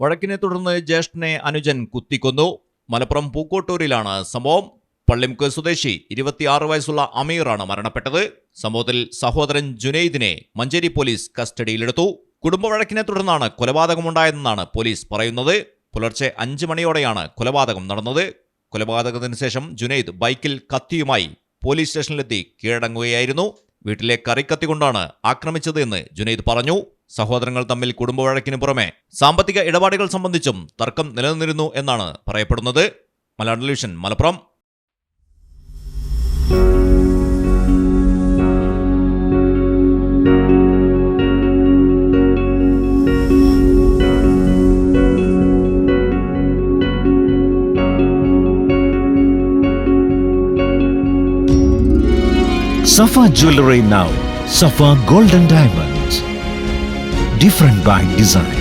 വഴക്കിനെ തുടർന്ന് ജ്യേഷ്ഠനെ അനുജൻ കുത്തിക്കൊന്നു. മലപ്പുറം പൂക്കോട്ടൂരിലാണ് സംഭവം. പള്ളിമുക്ക് സ്വദേശി 26 വയസ്സുള്ള അമീറാണ് മരണപ്പെട്ടത്. സംഭവത്തിൽ സഹോദരൻ ജുനൈദിനെ മഞ്ചേരി പോലീസ് കസ്റ്റഡിയിലെടുത്തു. കുടുംബവഴക്കിനെ തുടർന്നാണ് കൊലപാതകമുണ്ടായതെന്നാണ് പോലീസ് പറയുന്നത്. പുലർച്ചെ 5 മണിയോടെയാണ് കൊലപാതകം നടന്നത്. കൊലപാതകത്തിന് ശേഷം ജുനൈദ് ബൈക്കിൽ കത്തിയുമായി പോലീസ് സ്റ്റേഷനിലെത്തി കീഴടങ്ങുകയായിരുന്നു. വീട്ടിലെ കറിക്കത്തി കൊണ്ടാണ് ആക്രമിച്ചത് എന്ന് ജുനൈദ് പറഞ്ഞു. സഹോദരങ്ങൾ തമ്മിൽ കുടുംബവഴക്കിന് പുറമെ സാമ്പത്തിക ഇടപാടുകൾ സംബന്ധിച്ചും തർക്കം നിലനിന്നിരുന്നു എന്നാണ് പറയപ്പെടുന്നത്. Malayalam television, Malappuram. Safa Jewelry now. Safa Golden Diamonds. Different by design.